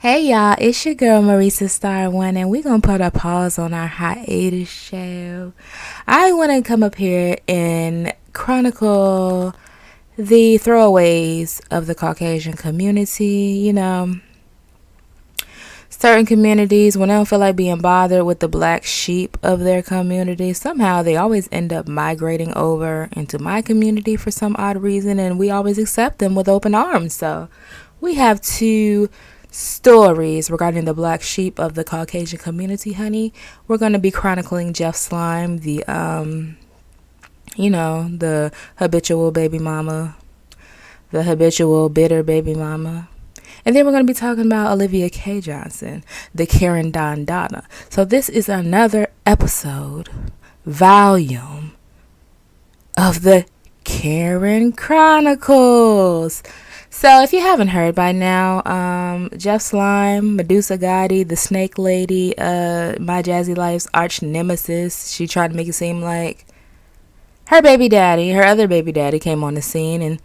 Hey y'all, it's your girl Marisa Star One, and we're gonna put a pause on our hiatus show. I want to come up here and chronicle the throwaways of the Caucasian community. Certain communities, when they don't feel like being bothered with the black sheep of their community, somehow they always end up migrating over into my community for some odd reason, and we always accept them with open arms. So we have two stories regarding the black sheep of the Caucasian community, honey. We're going to be chronicling Jeff Slime, the habitual baby mama, the habitual bitter baby mama. And then we're going to be talking about Olivia K. Johnson, the Karen Don Donna. So this is another episode, volume of the Karen Chronicles. So if you haven't heard by now, Jeff Slime, Medussa Gotti, the Snake Lady, my Jazzy Life's arch nemesis, she tried to make it seem like her other baby daddy came on the scene and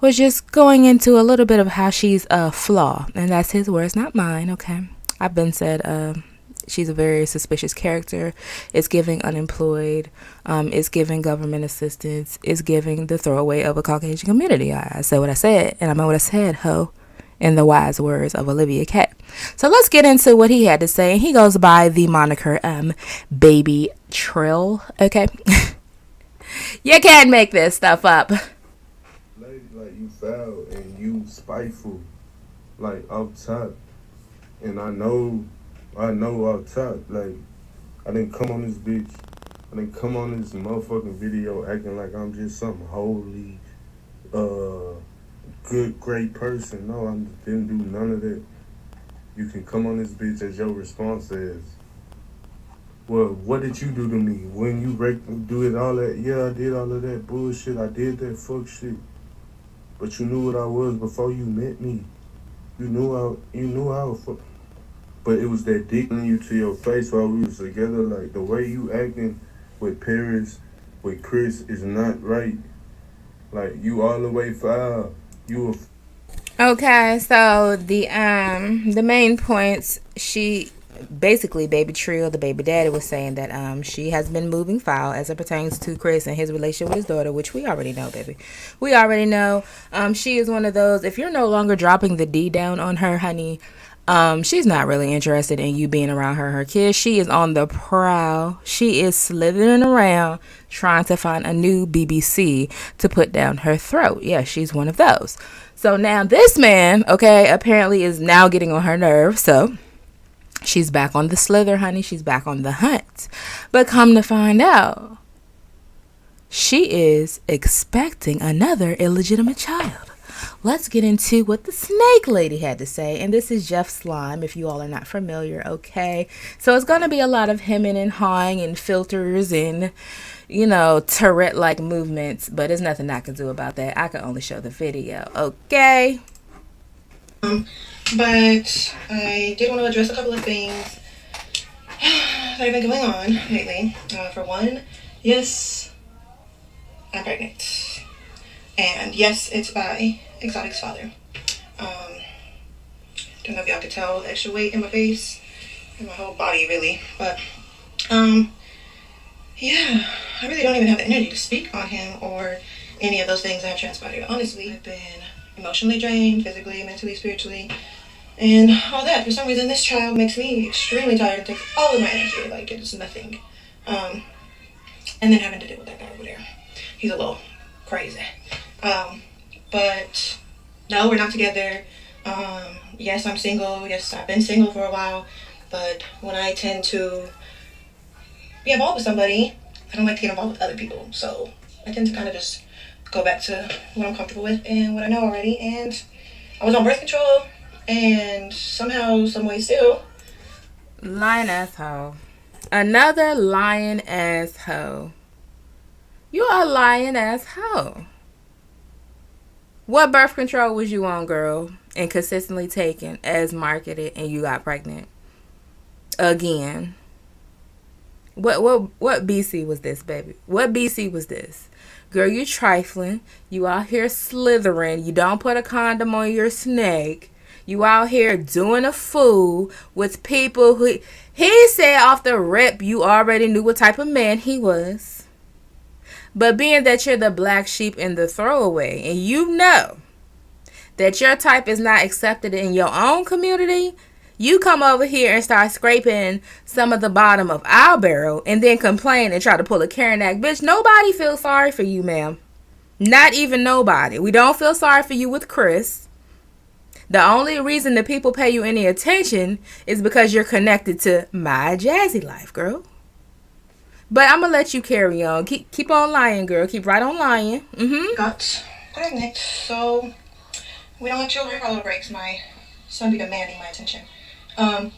was just going into a little bit of how she's a flaw. And that's his words, not mine, okay? I've been said she's a very suspicious character. It's giving unemployed. It's giving government assistance. It's giving the throwaway of a Caucasian community. I said what I said, and I meant what I said, ho, in the wise words of Olivia K. So let's get into what he had to say. He goes by the moniker Baby Trill, okay? You can't make this stuff up. Like you foul and you spiteful, like up top, and I know up top. Like I didn't come on this bitch, I didn't come on this motherfucking video acting like I'm just some holy, good, great person. No, I didn't do none of that. You can come on this bitch as your response is, well, what did you do to me when you do it all that? Yeah, I did all of that bullshit. I did that fuck shit. But you knew what I was before you met me. You knew I was fuck. But it was that dick in you to your face while we was together. Like the way you acting with Paris, with Chris is not right. Like you all the way foul. You Okay, so the main points, she basically Baby Trio, the baby daddy, was saying that she has been moving foul as it pertains to Chris and his relationship with his daughter, which we already know, baby. We already know. She is one of those, if you're no longer dropping the D down on her, honey, she's not really interested in you being around her kids. She is on the prowl. She is slithering around trying to find a new BBC to put down her throat. Yeah, she's one of those. So now this man, okay, apparently is now getting on her nerves. So she's back on the slither, honey. She's back on the hunt. But come to find out, she is expecting another illegitimate child. Let's get into what the Snake Lady had to say. And this is Jeff Slime, if you all are not familiar, okay? So it's going to be a lot of hemming and hawing and filters and, Tourette-like movements. But there's nothing I can do about that. I can only show the video, okay? But I did want to address a couple of things that have been going on lately. For one, yes, I'm pregnant. And yes, it's by Exotic's father. Don't know if y'all could tell the extra weight in my face and my whole body, really. But, yeah, I really don't even have the energy to speak on him or any of those things that have transpired. Honestly, I've been emotionally drained, physically, mentally, spiritually, and all that. For some reason, this child makes me extremely tired and takes all of my energy. Like, it's nothing. And then having to deal with that guy over there. He's a little crazy. But no, we're not together. Yes, I'm single. Yes, I've been single for a while. But when I tend to be involved with somebody, I don't like to get involved with other people. So I tend to kind of just go back to what I'm comfortable with and what I know already. And I was on birth control, and somehow, some way still. Lying ass hoe. Another lying ass hoe. You a lying ass hoe. What birth control was you on, girl, and consistently taken as marketed, and you got pregnant again? What BC was this, baby? What BC was this? Girl, you trifling. You out here slithering. You don't put a condom on your snake. You out here doing a fool with people who he said off the rip you already knew what type of man he was. But being that you're the black sheep and the throwaway, and you know that your type is not accepted in your own community, you come over here and start scraping some of the bottom of our barrel and then complain and try to pull a Karen act. Bitch, nobody feels sorry for you, ma'am. Not even nobody. We don't feel sorry for you with Chris. The only reason the people pay you any attention is because you're connected to my Jazzy life, girl. But I'm going to let you carry on. Keep on lying, girl. Keep right on lying. Got pregnant, so we don't have children for little breaks. My son be demanding my attention. And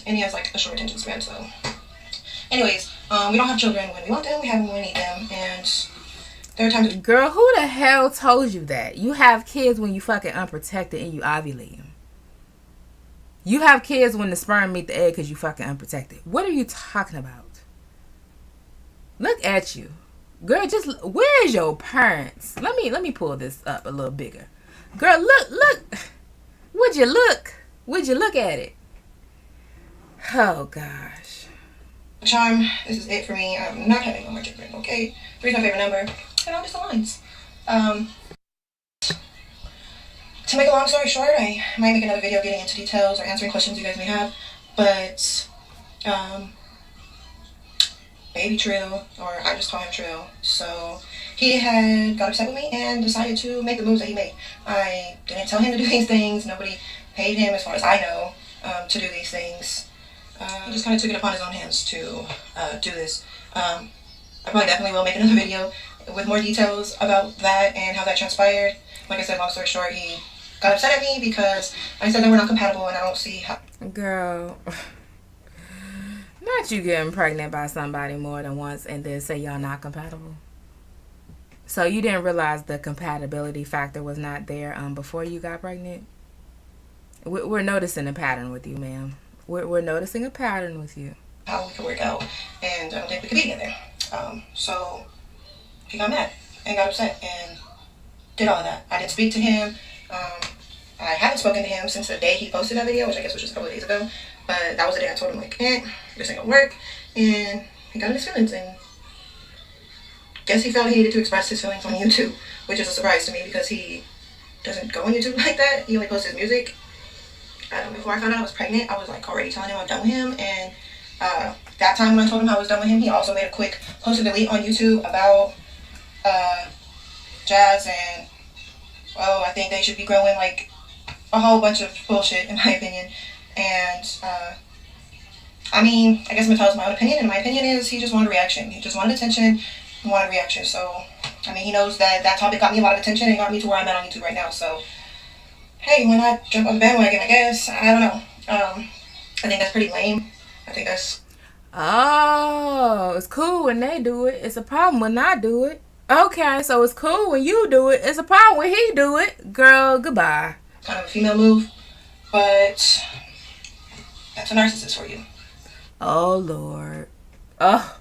he has like a short attention span, so. Anyways, we don't have children when we want them, we have them when we need them, and there are times. Girl, who the hell told you that? You have kids when you fucking unprotected and you ovulate them. You have kids when the sperm meet the egg because you fucking unprotected. What are you talking about? Look at you. Girl, just, where's your parents? Let me pull this up a little bigger. Girl, look. Would you look at it? Oh, gosh. Charm, this is it for me. I'm not having no more children, okay? 3's my favorite number. And all just aligns. To make a long story short, I might make another video getting into details or answering questions you guys may have. But, Baby Trill, or I just call him Trill. So he had got upset with me and decided to make the moves that he made. I didn't tell him to do these things. Nobody paid him, as far as I know, to do these things. He just kind of took it upon his own hands to do this. I probably definitely will make another video with more details about that and how that transpired. Like I said, long story short, he got upset at me because I said that we're not compatible and I don't see how. Girl. Not you getting pregnant by somebody more than once and then say y'all not compatible. So you didn't realize the compatibility factor was not there before you got pregnant? We're noticing a pattern with you, ma'am. We're noticing a pattern with you. How we could work out, and I don't think we could be together. So he got mad and got upset and did all of that. I didn't speak to him. I haven't spoken to him since the day he posted that video, which I guess was just a couple of days ago. But that was the day I told him, like, this ain't gonna work. And he got in his feelings, and guess he felt he needed to express his feelings on YouTube, which is a surprise to me because he doesn't go on YouTube like that. He only posts his music. Before I found out I was pregnant, I was like already telling him I'm done with him. And that time when I told him I was done with him, he also made a quick post to delete on YouTube about Jazz and, I think they should be growing, like a whole bunch of bullshit in my opinion. And I guess I'm gonna tell us my own opinion, and my opinion is he just wanted a reaction. He just wanted attention and wanted a reaction. So he knows that topic got me a lot of attention and got me to where I'm at on YouTube right now. So hey, why not jump on the bandwagon, I guess? I don't know. I think that's pretty lame. I think that's... Oh, it's cool when they do it. It's a problem when I do it. Okay, so it's cool when you do it. It's a problem when he do it. Girl, goodbye. Kind of a female move, but that's a narcissist for you. Oh, Lord. Oh,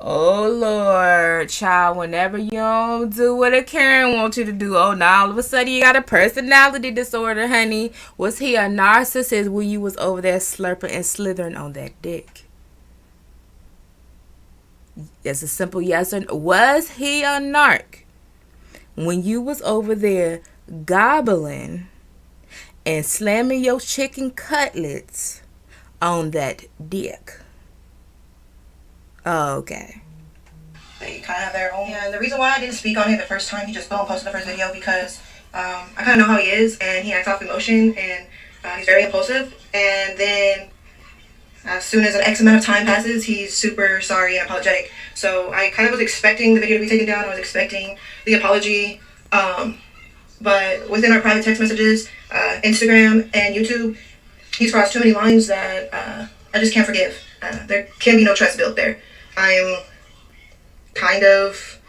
Lord. Child, whenever you don't do what a Karen wants you to do, now all of a sudden you got a personality disorder, honey. Was he a narcissist when you was over there slurping and slithering on that dick? It's a simple yes or no. Was he a narc when you was over there gobbling and slamming your chicken cutlets on that dick? Okay. They kind of have their own. And the reason why I didn't speak on it the first time, he just posted the first video because I kind of know how he is, and he acts off emotion, and he's very impulsive. And then as soon as an X amount of time passes, he's super sorry and apologetic. So I kind of was expecting the video to be taken down. I was expecting the apology. But within our private text messages, Instagram, and YouTube, he's crossed too many lines that I just can't forgive. There can be no trust built there. I'm kind of,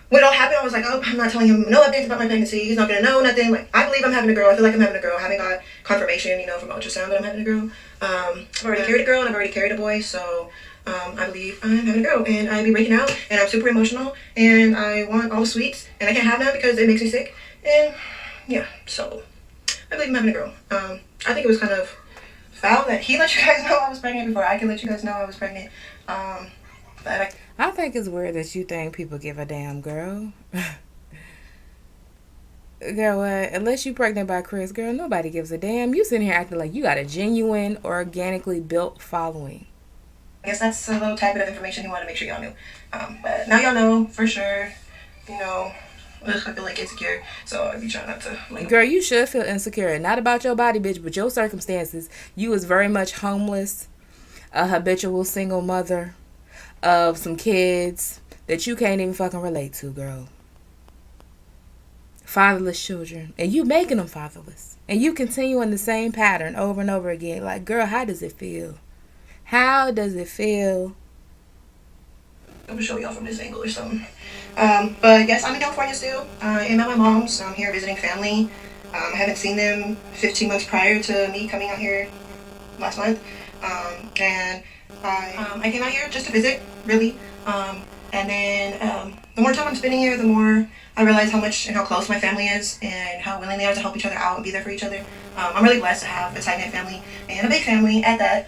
when it all happened, I was like, I'm not telling him no updates about my pregnancy. He's not going to know nothing. Like, I believe I'm having a girl. I feel like I'm having a girl. I haven't got confirmation, from ultrasound that I'm having a girl. I've already carried a girl and I've already carried a boy. So I believe I'm having a girl, and I'd be breaking out, and I'm super emotional, and I want all the sweets, and I can't have none because it makes me sick. And yeah, so I believe I'm having a girl. I think it was kind of foul that he let you guys know I was pregnant before I could let you guys know I was pregnant. But I think it's weird that you think people give a damn, girl. Girl, what? Unless you pregnant by Chris, girl, nobody gives a damn. You sitting here acting like you got a genuine, organically built following. I guess that's a little tad bit of information he wanted to make sure y'all knew. But now y'all know for sure. You know, I feel like insecure, so I be trying not to. Girl, you should feel insecure. Not about your body, bitch, but your circumstances. You was very much homeless, a habitual single mother of some kids that you can't even fucking relate to, girl. Fatherless children, and you making them fatherless, and you continuing the same pattern over and over again. Like, girl, how does it feel? How does it feel? I'm gonna show y'all from this angle or something. But yes, I'm in California still. I'm at my mom's. I'm here visiting family. I haven't seen them 15 months prior to me coming out here last month. And I came out here just to visit, really. And then the more time I'm spending here, the more I realize how much and how close my family is and how willing they are to help each other out and be there for each other. I'm really blessed to have a tight-knit family and a big family at that.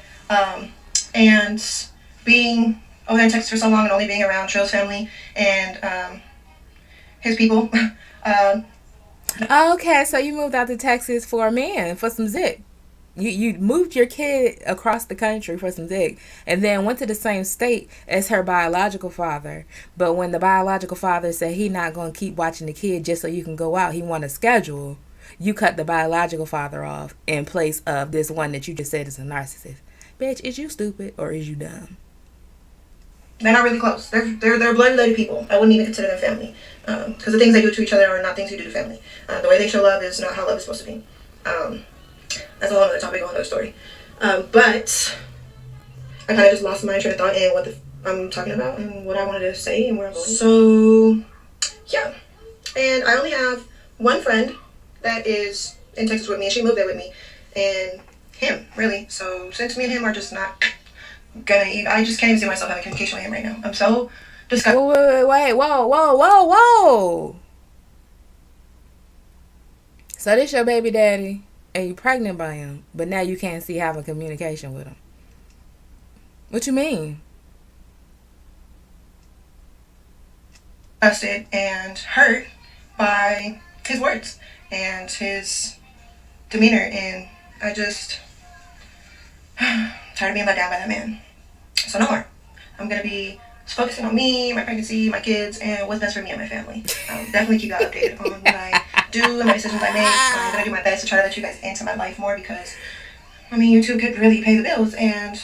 And being over there in Texas for so long and only being around Trill's family and his people. Okay, so you moved out to Texas for a man, for some zip. You moved your kid across the country for some dick, and then went to the same state as her biological father. But when the biological father said he not going to keep watching the kid just so you can go out, he want a schedule, you cut the biological father off in place of this one that you just said is a narcissist. Bitch, is you stupid or is you dumb? They're not really close. They're blood-related people. I wouldn't even consider them family. Because the things they do to each other are not things you do to family. The way they show love is not how love is supposed to be. That's a whole other topic, a whole other story. But I kind of just lost my train of thought and what I'm talking about and what I wanted to say and where I'm going. So, yeah. And I only have one friend that is in Texas with me, and she moved there with me. And him, really. So, since me and him are just not gonna eat, I just can't even see myself having communication with him right now. I'm so disgusted. Wait, whoa. So this your baby daddy, and you pregnant by him, but now you can't see having communication with him. What you mean? Disgusted and hurt by his words and his demeanor, and I just tired of being let down by that man. So no more. I'm gonna be focusing on me, my pregnancy, my kids, and what's best for me and my family. I'll definitely keep y'all updated on what I do and my decisions I make. I'm gonna do my best to try to let you guys into my life more because, I mean, you two could really pay the bills and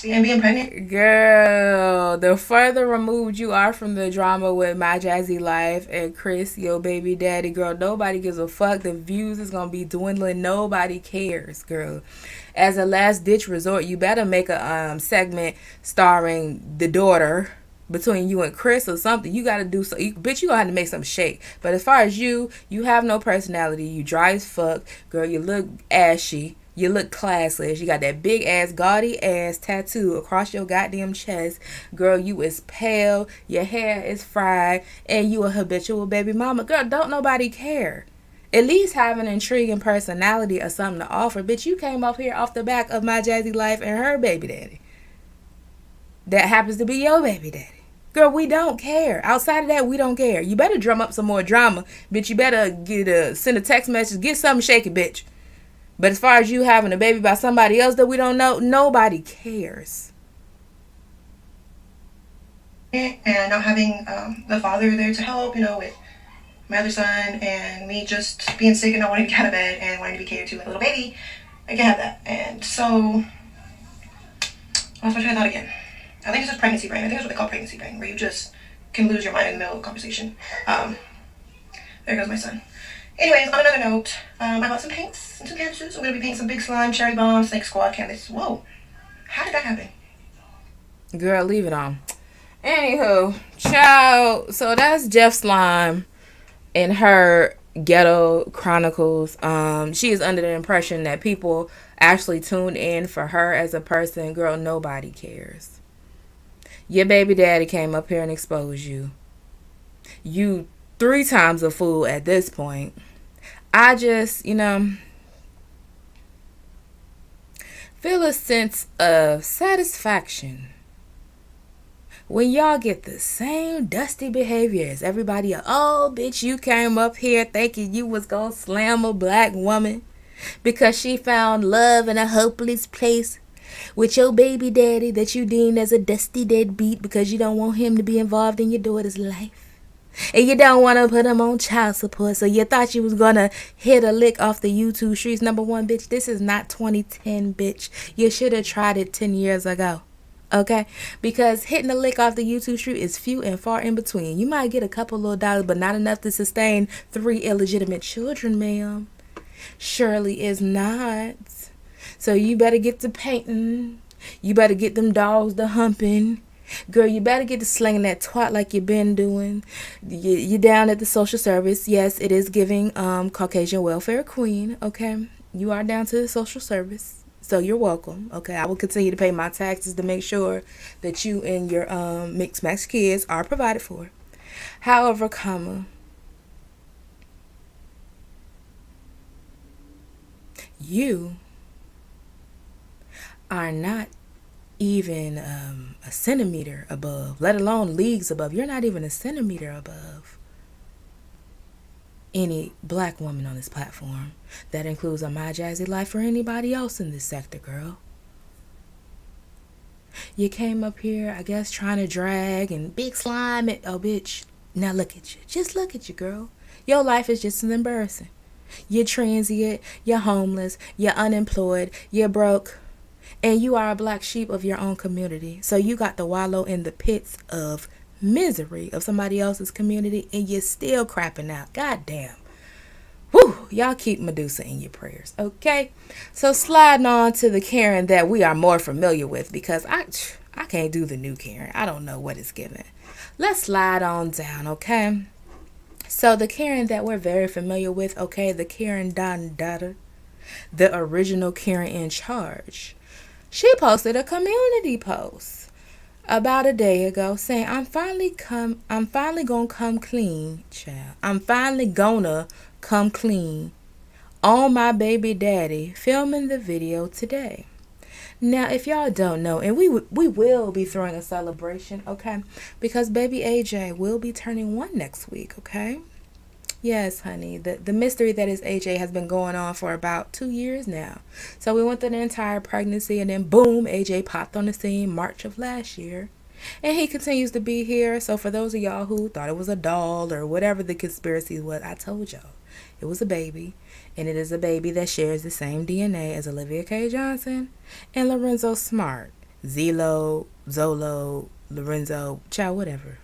being pregnant. Girl, the further removed you are from the drama with My Jazzy Life and Chris, your baby daddy, girl, nobody gives a fuck. The views is gonna be dwindling. Nobody cares, girl. As a last ditch resort, you better make a segment starring the daughter between you and Chris or something. You gotta do so. Bitch, you gonna have to make some shake. But as far as you have no personality. You dry as fuck, girl. You look ashy. You look classless. You got that big ass Gotti ass tattoo across your goddamn chest. Girl, you is pale. Your hair is fried. And you a habitual baby mama. Girl, don't nobody care. At least have an intriguing personality or something to offer. Bitch, you came up here off the back of My Jazzy Life and her baby daddy. That happens to be your baby daddy. Girl, we don't care. Outside of that, we don't care. You better drum up some more drama. Bitch, you better send a text message. Get something shaky, bitch. But as far as you having a baby by somebody else that we don't know, nobody cares. And not having the father there to help, with my other son, and me just being sick and not wanting to get out of bed and wanting to be catered to like a little baby, I can have that. And so, what's my train of thought again? I think it's just pregnancy brain. I think that's what they call pregnancy brain, where you just can lose your mind in the middle of a conversation. There goes my son. Anyways, on another note, I bought some paints and some canvases. I'm going to be painting some big slime, cherry bomb, snake squad canvas. Whoa. How did that happen? Girl, leave it on. Anywho, child. So that's Jeff Slime in her ghetto chronicles. She is under the impression that people actually tuned in for her as a person. Girl, nobody cares. Your baby daddy came up here and exposed you. You 3 times a fool at this point. I just, feel a sense of satisfaction when y'all get the same dusty behavior as everybody else. Oh, bitch, you came up here thinking you was gonna slam a black woman because she found love in a hopeless place with your baby daddy that you deemed as a dusty deadbeat because you don't want him to be involved in your daughter's life. And you don't want to put him on child support, so you thought you was gonna hit a lick off the YouTube streets. Number one, bitch, this is not 2010, bitch. You should have tried it 10 years ago. Okay? Because hitting a lick off the YouTube street is few and far in between. You might get a couple little dollars, but not enough to sustain 3 illegitimate children, ma'am. Surely is not. So you better get to painting. You better get them dogs to humping. Girl, you better get to slinging that twat like you been doing. You down at the social service. Yes, it is giving Caucasian welfare queen. Okay, you are down to the social service, so you're welcome. Okay, I will continue to pay my taxes to make sure that you and your mixed match kids are provided for. However, you are not even a centimeter above, let alone leagues above. You're not even a centimeter above any black woman on this platform. That includes on My Jazzy Life or anybody else in this sector, girl. You came up here, I guess, trying to drag and big slime it. Oh, bitch. Now look at you. Just look at you, girl. Your life is just as embarrassing. You're transient, you're homeless, you're unemployed, you're broke. And you are a black sheep of your own community. So you got to wallow in the pits of misery of somebody else's community and you're still crapping out. God damn. Whew, y'all keep Medussa in your prayers, okay? So sliding on to the Karen that we are more familiar with, because I can't do the new Karen. I don't know what it's given. Let's slide on down, okay? So the Karen that we're very familiar with, okay, the Karen Don Dada, the original Karen in charge. She posted a community post about a day ago saying, I'm finally gonna come clean, child. I'm finally gonna come clean on my baby daddy, filming the video today. Now, if y'all don't know, and we will be throwing a celebration, okay? Because baby AJ will be turning 1 next week, okay? Yes, honey. The mystery that is AJ has been going on for about 2 years now. So we went through the entire pregnancy and then boom, AJ popped on the scene March of last year. And he continues to be here. So for those of y'all who thought it was a doll or whatever the conspiracy was, I told y'all. It was a baby. And it is a baby that shares the same DNA as Olivia K. Johnson and Lorenzo Smart. Zolo, Zolo, Lorenzo, child, whatever.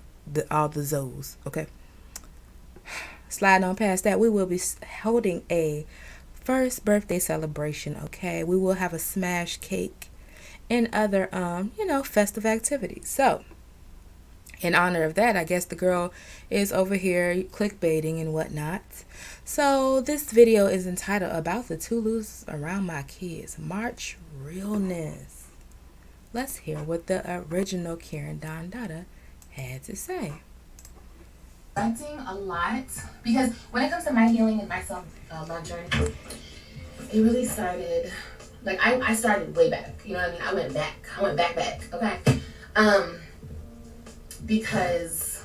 All the Zoes, okay? Sliding on past that, we will be holding a first birthday celebration, okay? We will have a smash cake and other, festive activities. So, in honor of that, I guess the girl is over here clickbaiting and whatnot. So, this video is entitled About the Tulus Around My Kids. March Realness. Let's hear what the original Karen Don Dada had to say. Reflecting a lot, because when it comes to my healing and my self-love journey, it really started, like, I started way back, you know what I mean? I went back, okay? Because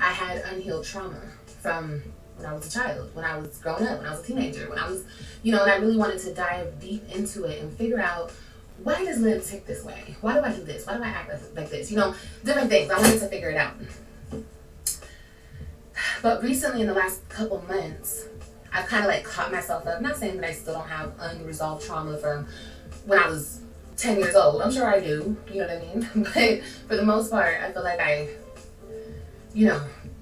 I had unhealed trauma from when I was a child, when I was growing up, when I was a teenager, when I was, and I really wanted to dive deep into it and figure out, why does Liv tick this way? Why do I do this? Why do I act like this? Different things. I wanted to figure it out. But recently, in the last couple months, I've kind of caught myself up. I'm not saying that I still don't have unresolved trauma from when I was 10 years old. I'm sure I do, you know what I mean? But for the most part, I feel like I,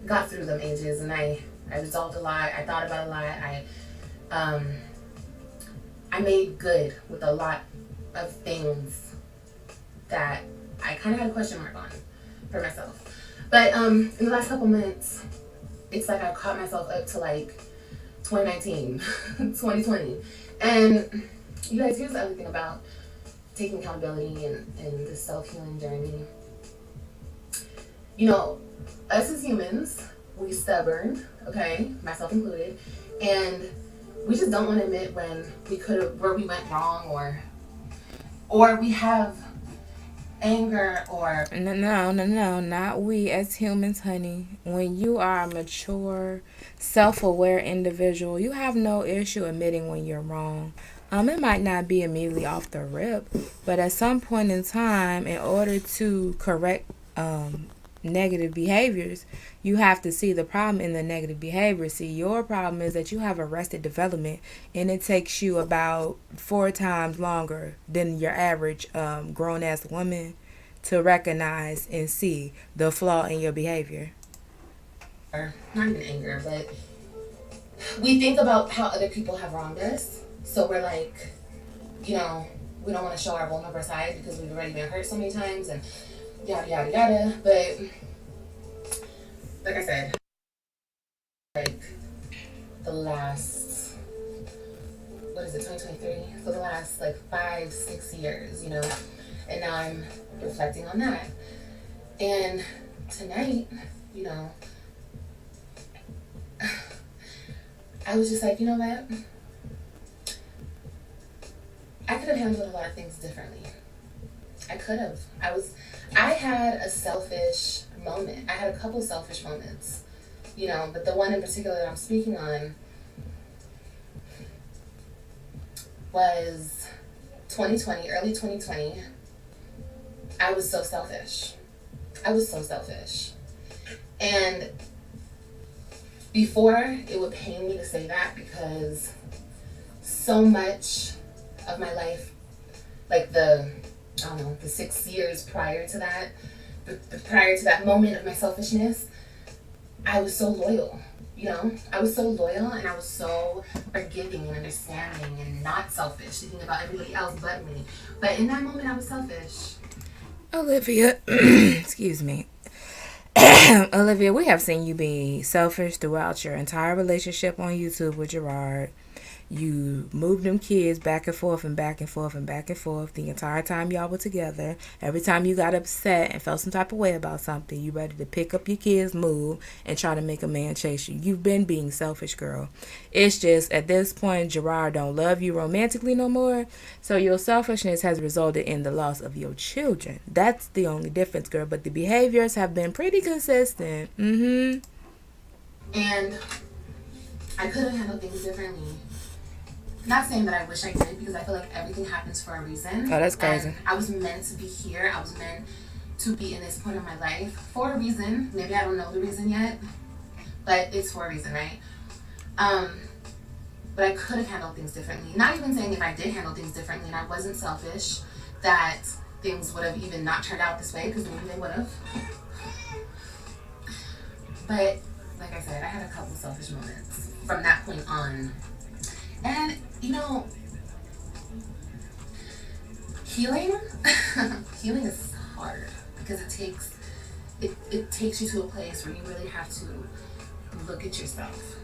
got through them ages and I resolved a lot. I thought about a lot. I made good with a lot of things that I kind of had a question mark on for myself. But in the last couple months, it's like I caught myself up to 2019, 2020. And you guys, here's the other thing about taking accountability and the self-healing journey. Us as humans, we stubborn, okay, myself included, and we just don't want to admit when where we went wrong, or or we have anger or No, not we as humans, honey. When you are a mature, self-aware individual, you have no issue admitting when you're wrong. It might not be immediately off the rip, but at some point in time, in order to correct negative behaviors, you have to see the problem in the negative behavior. See, your problem is that you have arrested development, and it takes you about 4 times longer than your average grown-ass woman to recognize and see the flaw in your behavior. not even anger, but we think about how other people have wronged us. So we're like, we don't want to show our vulnerable side because we've already been hurt so many times and yada, yada, yada. But like I said, like the last, 2023? For the last like 5-6 years, and now I'm reflecting on that. And tonight, I was just like, you know what? I could have handled a lot of things differently. I could have. I had a selfish moment. I had a couple selfish moments, but the one in particular that I'm speaking on was 2020, early 2020. I was so selfish. And before, it would pain me to say that because so much of my life, like the 6 years prior to that, prior to that moment of my selfishness, I was so loyal. I was so loyal and I was so forgiving and understanding and not selfish, thinking about everybody else but me. But in that moment, I was selfish. Olivia, excuse me. Olivia, we have seen you be selfish throughout your entire relationship on YouTube with Gerard. You moved them kids back and forth and back and forth and back and forth the entire time y'all were together. Every time you got upset and felt some type of way about something, you ready to pick up your kids, move, and try to make a man chase you. You've been being selfish, girl. It's just at this point, Gerard don't love you romantically no more. So your selfishness has resulted in the loss of your children. That's the only difference, girl. But the behaviors have been pretty consistent. And I could have handled things differently. Not saying that I wish I did, because I feel like everything happens for a reason. Oh, that's crazy. And I was meant to be here. I was meant to be in this point of my life for a reason. Maybe I don't know the reason yet, but it's for a reason, right? But I could have handled things differently. Not even saying if I did handle things differently and I wasn't selfish, that things would have even not turned out this way, because maybe they would have. But like I said, I had a couple selfish moments from that point on. And healing is hard because it takes you to a place where you really have to look at yourself.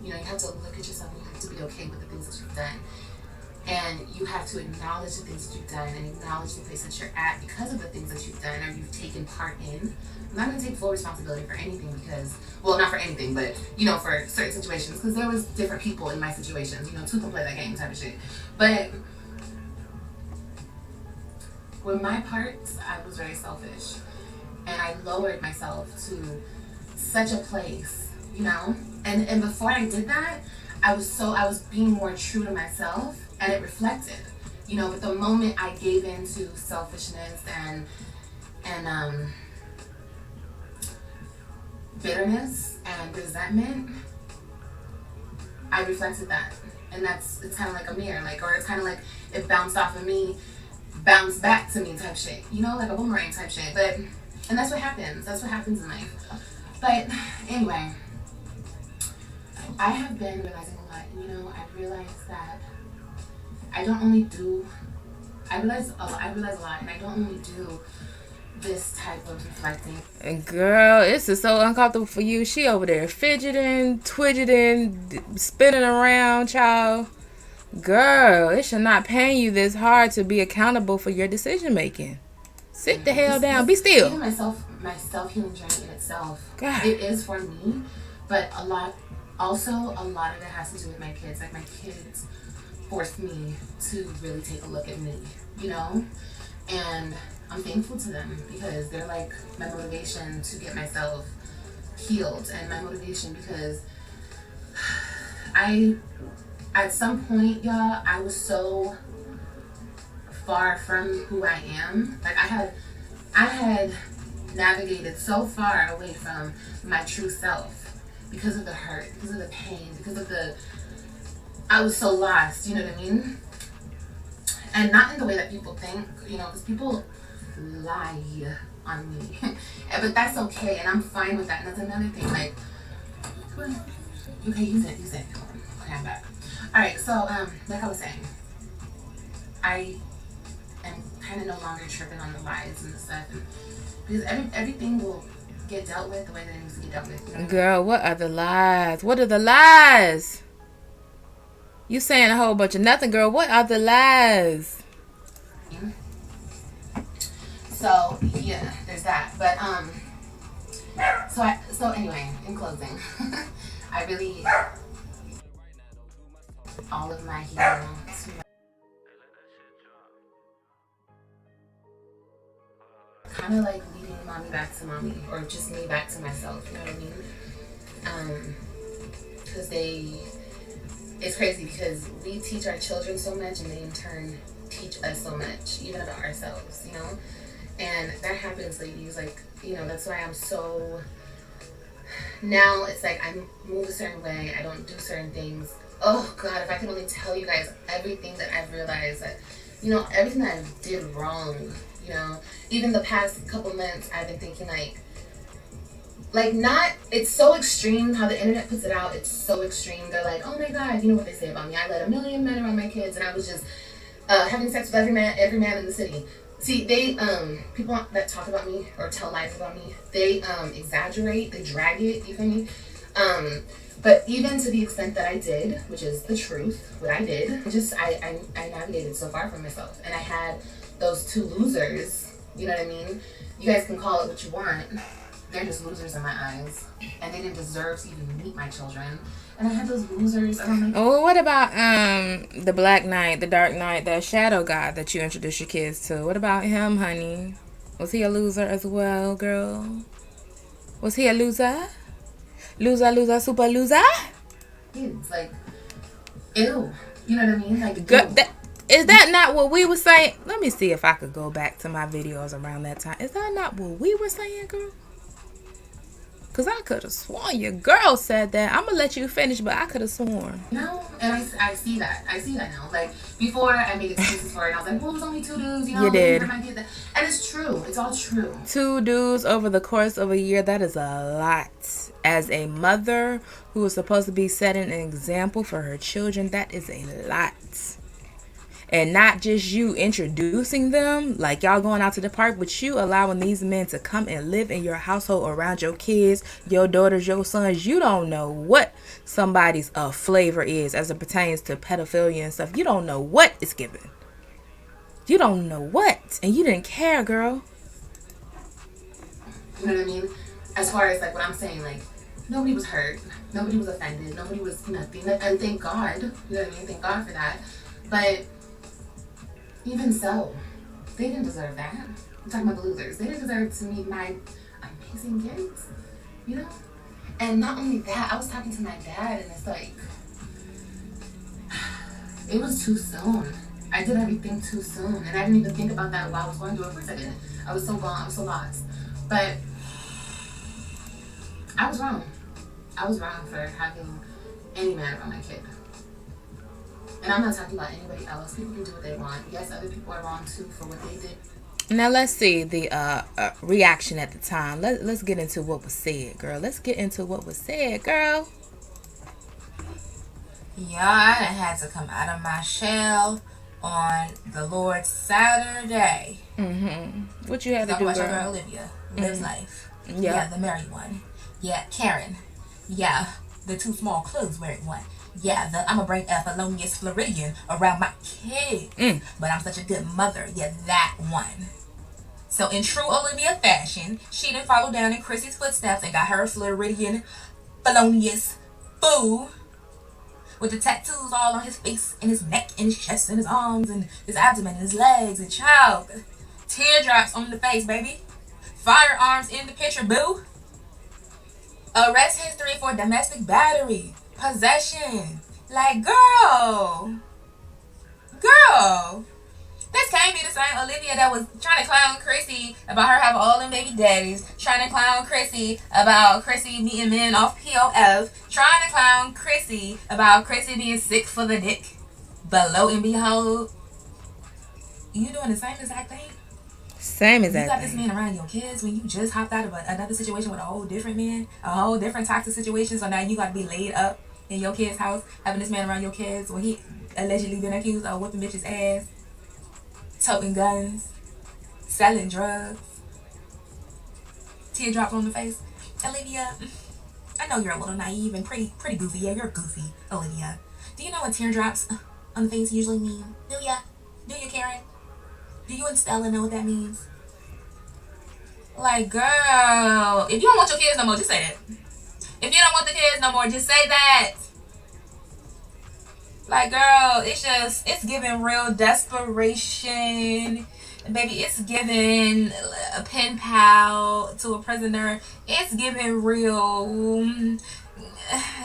You have to look at yourself and you have to be okay with the things that you've done. And you have to acknowledge the things that you've done and acknowledge the place that you're at because of the things that you've done or you've taken part in. I'm not going to take full responsibility for anything because, well, not for anything, but, for certain situations, because there was different people in my situations, two can play that game type of shit. But with my parts, I was very selfish. And I lowered myself to such a place, And before I did that, I was being more true to myself, and it reflected, but the moment I gave in to selfishness and bitterness and resentment, I reflected that. And it's kind of like a mirror, or it's kind of like it bounced off of me, bounced back to me type shit, like a boomerang type shit. And that's what happens. That's what happens in life. But anyway, I have been realizing a lot. I've realized that I realize a lot, and I don't only do this type of reflecting. And girl, this is so uncomfortable for you. She over there fidgeting, twidgeting, spinning around, child. Girl, it should not pain you this hard to be accountable for your decision making. Sit the hell down. Be still. Even my self-healing journey in itself, God. It is for me, but a lot of it has to do with my kids. Like my kids, forced me to really take a look at me, you know? And I'm thankful to them because they're like my motivation to get myself healed, and my motivation because at some point, y'all, I was so far from who I am. Like I had navigated so far away from my true self because of the hurt, because of the pain, because of I was so lost, you know what I mean? And not in the way that people think, you know, because people lie on me. But that's okay, and I'm fine with that. And that's another thing, like, okay, use it. Okay, I'm back. Alright, so, like I was saying, I am kind of no longer tripping on the lies and the stuff, and because everything will get dealt with the way that it needs to get dealt with. You know? Girl, what are the lies? What are the lies? You saying a whole bunch of nothing, girl. What are the lies? So yeah, there's that. But so anyway, in closing, I really all of my healing to kind of like leading mommy back to mommy, or just me back to myself. You know what I mean? Because it's crazy because we teach our children so much, and they in turn teach us so much, even about ourselves, you know? And that happens, ladies, like, you know, that's why I'm so, now it's like I move a certain way, I don't do certain things. Oh God, if I could only tell you guys everything that I've realized, that, you know, everything that I did wrong, you know, even the past couple months, I've been thinking not, it's so extreme how the internet puts it out. It's so extreme. They're like, oh my God, you know what they say about me? I let 1 million men around my kids, and I was just having sex with every man in the city. See, they people that talk about me or tell lies about me, they exaggerate, they drag it. You feel me? But even to the extent that I did, which is the truth, what I did, I navigated so far from myself, and I had those 2 losers. You know what I mean? You guys can call it what you want. They're just losers in my eyes, and they didn't deserve to even meet my children. And I had those losers. I don't know. Oh, what about the Black Knight, the Dark Knight, the Shadow God that you introduced your kids to? What about him, honey? Was he a loser as well, girl? Was he a loser? Loser, super loser? Kids, like, ew. You know what I mean? Like, is that not what we were saying? Let me see if I could go back to my videos around that time. Is that not what we were saying, girl? Because I could have sworn your girl said that. I'm going to let you finish, but I could have sworn. No, and I see that. I see that now. Like, before I made excuses for it, I was like, well, it was only 2 dudes, you know? You did. And it's true. It's all true. 2 dudes over the course of a year, that is a lot. As a mother who is supposed to be setting an example for her children, that is a lot. And not just you introducing them, like y'all going out to the park, but you allowing these men to come and live in your household around your kids, your daughters, your sons. You don't know what somebody's flavor is as it pertains to pedophilia and stuff. You don't know what it's given. You don't know what. And you didn't care, girl. You know what I mean? As far as like what I'm saying, like, nobody was hurt. Nobody was offended. Nobody was nothing. And thank God. You know what I mean? Thank God for that. But even so, they didn't deserve that. I'm talking about the losers. They didn't deserve to meet my amazing kids, you know? And not only that, I was talking to my dad, and it's like, it was too soon. I did everything too soon, and I didn't even think about that while I was going through it. Of course I didn't. I was so gone. I was so lost. But I was wrong. I was wrong for having any man around my kid. And I'm not talking about anybody else. People can do what they want. Yes, other people are wrong too for what they did. Now let's see the reaction at the time. Let's get into what was said, girl. Let's get into what was said, girl. Y'all, I done had to come out of my shell on the Lord's Saturday. Mm-hmm. What you had to do, Watch girl? your girl Olivia lives life. Yeah. Yeah, the married one. Yeah, Karen. Yeah, the 2 small clothes wearing one. Yeah, I'm gonna bring a felonious Floridian around my kids. But I'm such a good mother. Yeah, that one. So in true Olivia fashion, she done followed down in Chrissy's footsteps and got her Floridian felonious boo. with the tattoos all on his face and his neck and his chest and his arms and his abdomen and his legs and child. Teardrops on the face, baby. Firearms in the picture, boo. Arrest history for domestic battery, possession. Like, girl. This can't be the same Olivia that was trying to clown Chrissy about her having all them baby daddies, trying to clown Chrissy about Chrissy meeting men off POF, trying to clown Chrissy about Chrissy being sick for the dick. But lo and behold, you doing the same exact thing. Same exact You got thing. this man around your kids when you just hopped out of another situation with a whole different man, a whole different toxic situation. So now you got to be laid up in your kid's house, having this man around your kids when he allegedly been accused of whipping bitches' ass, toting guns, selling drugs, teardrops on the face. Olivia, I know you're a little naive and pretty goofy. Yeah, you're goofy, Olivia. Do you know what teardrops on the face usually mean? Do ya? Do you, Karen? Do you and Stella know what that means? Like, girl, if you don't want your kids no more, just say that. If you don't want the kids no more, just say that. Like, girl, it's giving real desperation. Baby, it's giving a pen pal to a prisoner. It's giving real,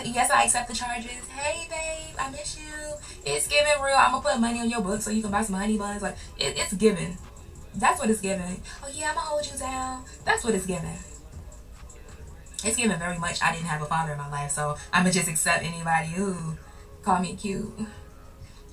yes, I accept the charges. Hey, babe, I miss you. It's giving real, I'm going to put money on your book so you can buy some honey buns. Like, it's giving. That's what it's giving. Oh, yeah, I'm going to hold you down. That's what it's giving. It's giving very much, I didn't have a father in my life, so I'm going to just accept anybody who call me cute.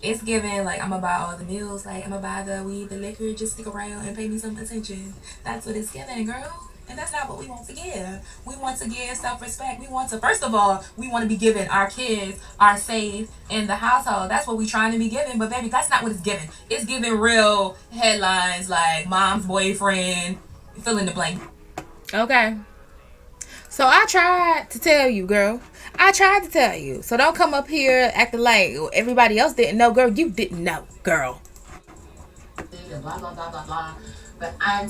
It's giving, like, I'm going to buy all the meals. Like, I'm going to buy the weed, the liquor, just stick around and pay me some attention. That's what it's giving, girl. And that's not what we want to give. We want to give self-respect. We want to, first of all, we want to be giving our kids our safe in the household. That's what we're trying to be giving. But, baby, that's not what it's giving. It's giving real headlines like mom's boyfriend, fill in the blank. Okay. So I tried to tell you, girl. I tried to tell you. So don't come up here acting like everybody else didn't know, girl. You didn't know, girl. Blah, blah, blah, blah, blah. But I'm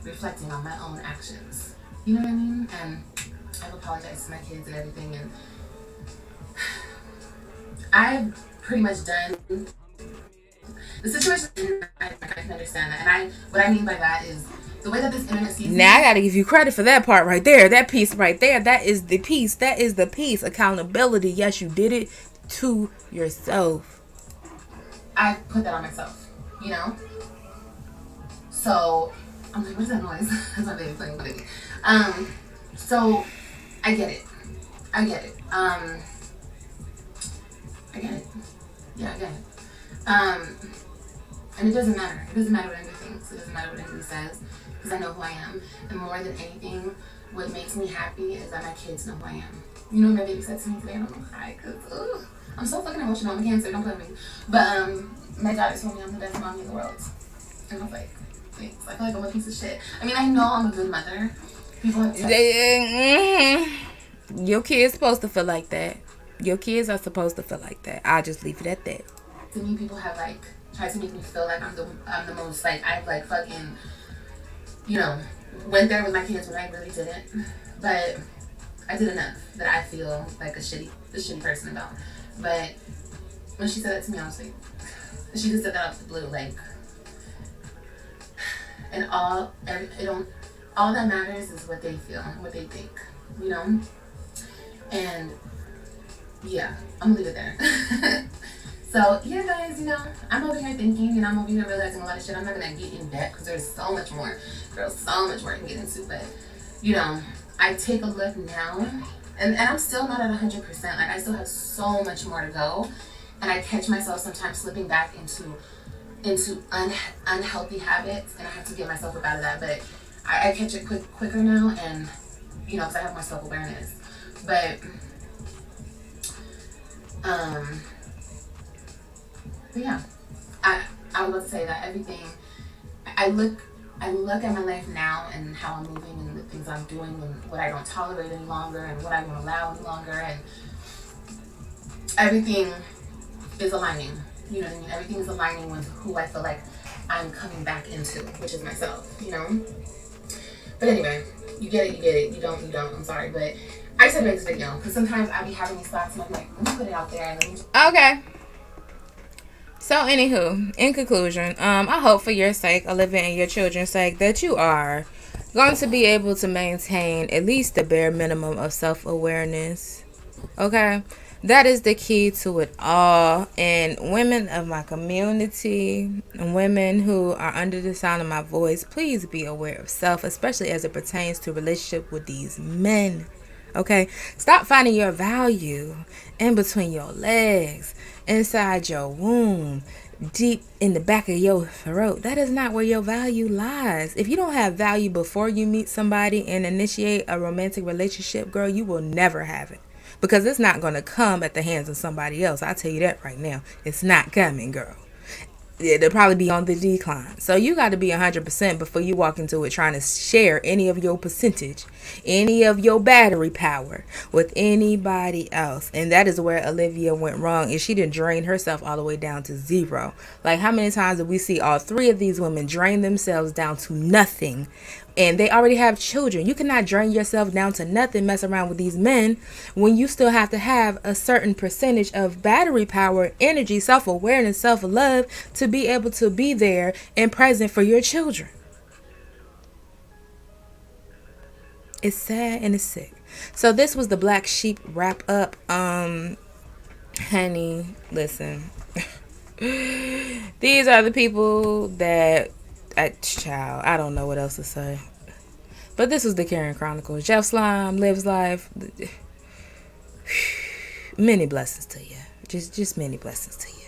reflecting on my own actions. You know what I mean? And I've apologized to my kids and everything. And I've pretty much done the situation. I can understand that. And what I mean by that is the way that this internet sees Now I gotta give you credit for that part right there. That piece right there. That is the piece. That is the piece. Accountability. Yes, you did it to yourself. I put that on myself, you know? So, I'm like, what's that noise? That's my baby playing with me. So, I get it. I get it. Yeah, I get it. And it doesn't matter. It doesn't matter what anybody thinks. It doesn't matter what anybody says. Because I know who I am. And more than anything, what makes me happy is that my kids know who I am. You know what my baby said to me today? And I'm gonna cry because I'm so fucking emotional. I'm a Cancer. Don't play with me. But my daughter told me I'm the best mommy in the world. And I was like, thanks. I feel like I'm a piece of shit. I mean, I know I'm a good mother. People have Your kids supposed to feel like that. Your kids are supposed to feel like that. I'll just leave it at that. To me, people have like tried to make me feel like I'm the most like I've like fucking, you know, went there with my kids when I really didn't. But I did enough that I feel like a shitty person about. But when she said that to me, I was like, she just said that out of the blue, like, and all that matters is what they feel, what they think, you know. And yeah, I'm gonna leave it there. So yeah, guys, you know, I'm over here thinking and I'm over here realizing a lot of shit. I'm not gonna get in depth because there's so much more. There's so much more I can get into, but you know, I take a look now, and I'm still not at 100%. Like I still have so much more to go, and I catch myself sometimes slipping back into unhealthy habits, and I have to get myself up out of that. But I catch it quicker now, and you know, because I have more self-awareness. But yeah, I was about to say that everything, I look at my life now and how I'm moving and the things I'm doing and what I don't tolerate any longer and what I won't allow any longer, and everything is aligning. You know what I mean? Everything is aligning with who I feel like I'm coming back into, which is myself, you know? But anyway, you get it, you don't, I'm sorry. But I just made this video because sometimes I be having these thoughts and I'm like, let me put it out there and let me. Okay. So, anywho, in conclusion, I hope for your sake, Olivia, and your children's sake, that you are going to be able to maintain at least the bare minimum of self-awareness. Okay? That is the key to it all. And women of my community, and women who are under the sound of my voice, please be aware of self, especially as it pertains to relationship with these men. Okay? Stop finding your value in between your legs, inside your womb, deep in the back of your throat. That is not where your value lies. If you don't have value before you meet somebody and initiate a romantic relationship, girl, you will never have it. Because it's not going to come at the hands of somebody else. I'll tell you that right now. It's not coming, girl. It'll probably be on the decline. So you got to be 100% before you walk into it trying to share any of your percentage, any of your battery power with anybody else. And that is where Olivia went wrong, and she didn't drain herself all the way down to zero. Like, how many times did we see all three of these women drain themselves down to nothing? And they already have children. You cannot drain yourself down to nothing, mess around with these men, when you still have to have a certain percentage of battery power, energy, self-awareness, self-love to be able to be there and present for your children. It's sad and it's sick. So this was the Black Sheep wrap up. Honey, listen. These are the people that... child, I don't know what else to say. But this was the Karen Chronicles. Jeff Slime lives life. Many blessings to you. Just many blessings to you.